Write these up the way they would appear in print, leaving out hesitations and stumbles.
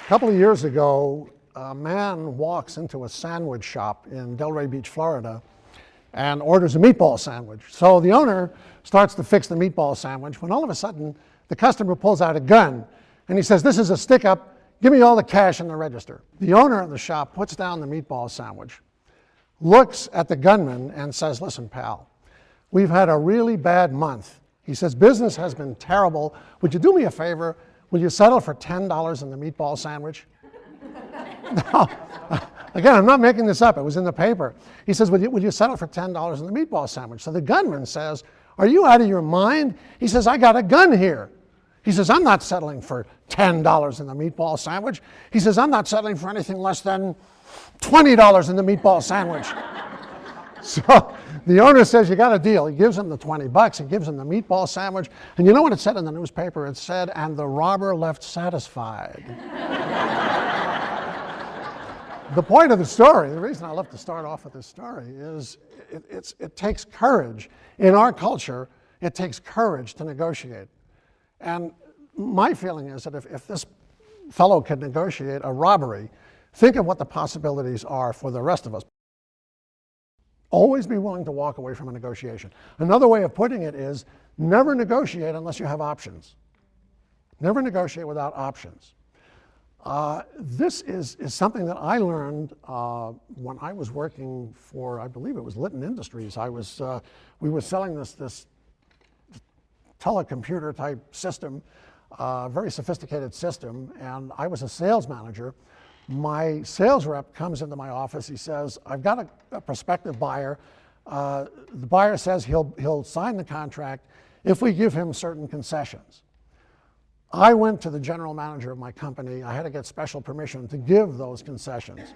A couple of years ago, a man walks into a sandwich shop in Delray Beach, Florida, and orders a meatball sandwich. So the owner starts to fix the meatball sandwich when all of a sudden the customer pulls out a gun and he says, "This is a stick-up, give me all the cash in the register." The owner of the shop puts down the meatball sandwich, looks at the gunman and says, "Listen, pal, we've had a really bad month." He says, "Business has been terrible. Would you do me a favor? Will you settle for $10 in the meatball sandwich?" Now, again, I'm not making this up. It was in the paper. He says, would you settle for $10 in the meatball sandwich? So the gunman says, "Are you out of your mind?" He says, "I got a gun here." He says, "I'm not settling for $10 in the meatball sandwich." He says, "I'm not settling for anything less than $20 in the meatball sandwich." So the owner says, "You got a deal." He gives him the $20. He gives him the meatball sandwich. And you know what it said in the newspaper? It said, "And the robber left satisfied." The point of the story, the reason I love to start off with this story is it takes courage. In our culture, it takes courage to negotiate. And my feeling is that if this fellow could negotiate a robbery, think of what the possibilities are for the rest of us. Always be willing to walk away from a negotiation. Another way of putting it is never negotiate unless you have options. Never negotiate without options. This is something that I learned when I was working for, I believe it was Litton Industries. We were selling this telecomputer type system, very sophisticated system, and I was a sales manager. My sales rep comes into my office. He says, "I've got a prospective buyer. The buyer says he'll sign the contract if we give him certain concessions." I went to the general manager of my company. I had to get special permission to give those concessions.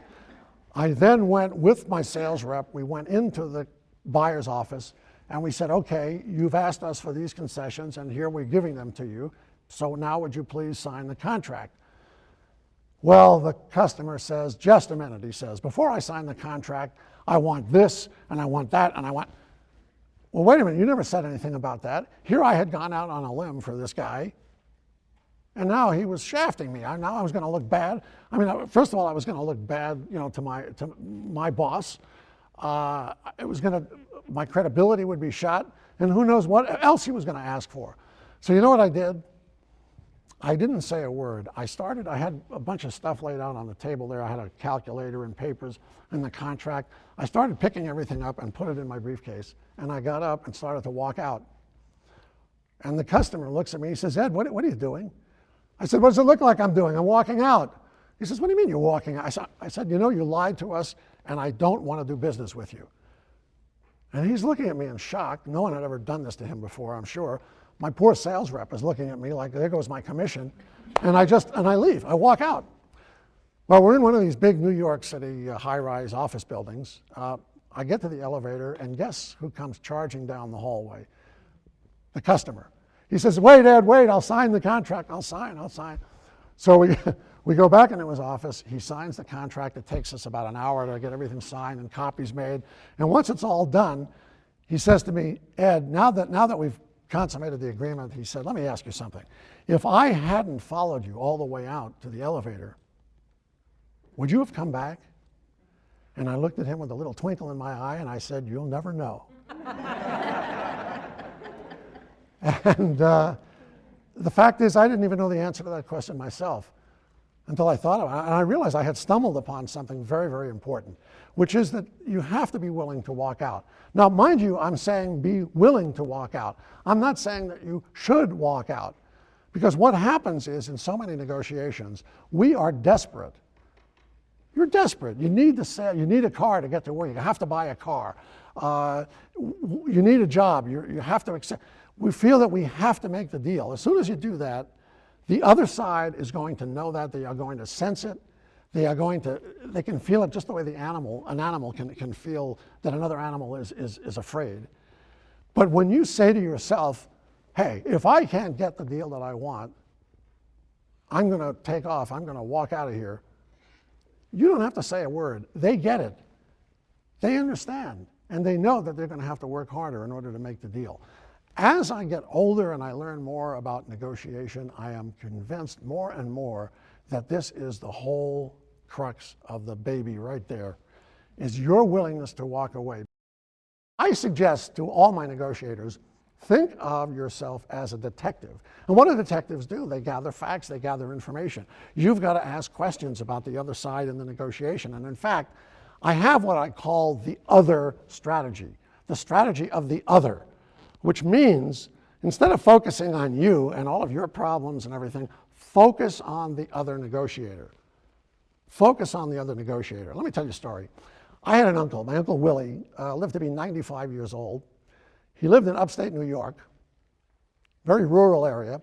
I then went with my sales rep. We went into the buyer's office and we said, "Okay, you've asked us for these concessions and here we're giving them to you. So now would you please sign the contract?" Well, the customer says, "Just a minute," he says. "Before I sign the contract, I want this and I want that and I want..." Well, wait a minute, you never said anything about that. Here I had gone out on a limb for this guy. And now he was shafting me. Now I was going to look bad. I mean, first of all, I was going to look bad, to my boss. My credibility would be shot, and who knows what else he was going to ask for. So you know what I did? I didn't say a word. I had a bunch of stuff laid out on the table there. I had a calculator and papers and the contract. I started picking everything up and put it in my briefcase, and I got up and started to walk out. And the customer looks at me. He says, "Ed, what are you doing?" I said, "What does it look like I'm doing? I'm walking out." He says, "What do you mean you're walking out?" I said, "You lied to us, and I don't want to do business with you." And he's looking at me in shock. No one had ever done this to him before, I'm sure. My poor sales rep is looking at me like, there goes my commission. And I leave. I walk out. Well, we're in one of these big New York City high-rise office buildings. I get to the elevator, and guess who comes charging down the hallway? The customer. He says, "Wait, Ed, wait, I'll sign the contract. I'll sign. So we go back into his office. He signs the contract. It takes us about an hour to get everything signed and copies made. And once it's all done, he says to me, "Ed, now that we've consummated the agreement," he said, "let me ask you something. If I hadn't followed you all the way out to the elevator, would you have come back?" And I looked at him with a little twinkle in my eye and I said, "You'll never know." And the fact is, I didn't even know the answer to that question myself until I thought about it. And I realized I had stumbled upon something very, very important, which is that you have to be willing to walk out. Now, mind you, I'm saying be willing to walk out. I'm not saying that you should walk out. Because what happens is, in so many negotiations, we are desperate. You're desperate. You need a car to get to work. You have to buy a car. You need a job. You have to accept. We feel that we have to make the deal. As soon as you do that, the other side is going to know that. They are going to sense it. They can feel it just the way an animal can feel that another animal is afraid. But when you say to yourself, "Hey, if I can't get the deal that I want, I'm going to take off. I'm going to walk out of here." You don't have to say a word. They get it. They understand. And they know that they're going to have to work harder in order to make the deal. As I get older and I learn more about negotiation, I am convinced more and more that this is the whole crux of the baby right there, is your willingness to walk away. I suggest to all my negotiators, think of yourself as a detective. And what do detectives do? They gather facts, they gather information. You've got to ask questions about the other side in the negotiation. And in fact, I have what I call the other strategy, the strategy of the other, which means instead of focusing on you and all of your problems and everything, focus on the other negotiator. Focus on the other negotiator. Let me tell you a story. I had an uncle, my Uncle Willie, lived to be 95 years old. He lived in upstate New York, very rural area.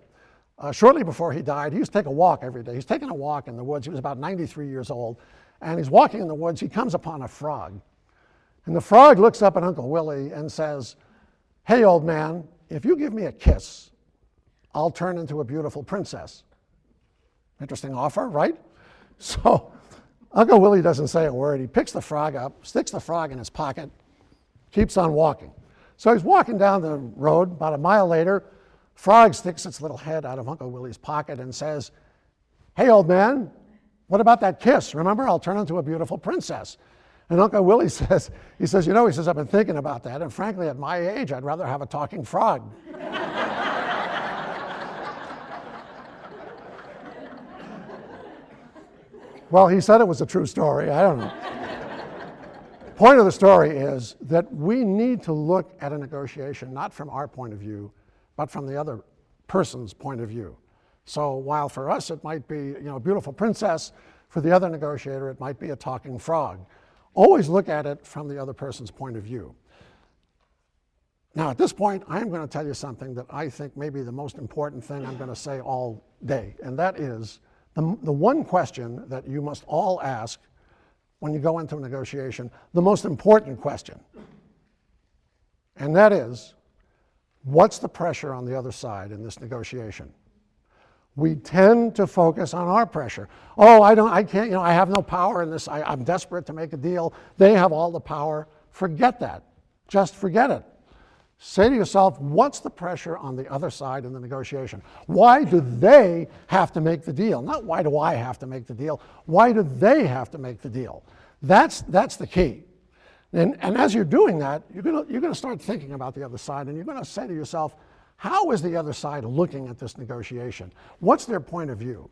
Shortly before he died, he used to take a walk every day. He's taking a walk in the woods. He was about 93 years old. And he's walking in the woods. He comes upon a frog. And the frog looks up at Uncle Willie and says, "Hey, old man, if you give me a kiss, I'll turn into a beautiful princess." Interesting offer, right? So Uncle Willie doesn't say a word. He picks the frog up, sticks the frog in his pocket, keeps on walking. So he's walking down the road. About a mile later, frog sticks its little head out of Uncle Willie's pocket and says, "Hey, old man, what about that kiss? Remember, I'll turn into a beautiful princess." And Uncle Willie says, I've been thinking about that, and frankly, at my age, I'd rather have a talking frog. Well, he said it was a true story. I don't know. Point of the story is that we need to look at a negotiation not from our point of view, but from the other person's point of view. So while for us it might be a beautiful princess, for the other negotiator it might be a talking frog. Always look at it from the other person's point of view. Now at this point, I'm going to tell you something that I think may be the most important thing I'm going to say all day, and that is the one question that you must all ask when you go into a negotiation, the most important question. And that is, what's the pressure on the other side in this negotiation? We tend to focus on our pressure. Oh, I can't, I have no power in this. I'm desperate to make a deal. They have all the power. Forget that. Just forget it. Say to yourself, what's the pressure on the other side in the negotiation? Why do they have to make the deal? Not why do I have to make the deal? Why do they have to make the deal? That's the key. And as you're doing that, you're going to start thinking about the other side, and you're going to say to yourself, how is the other side looking at this negotiation? What's their point of view?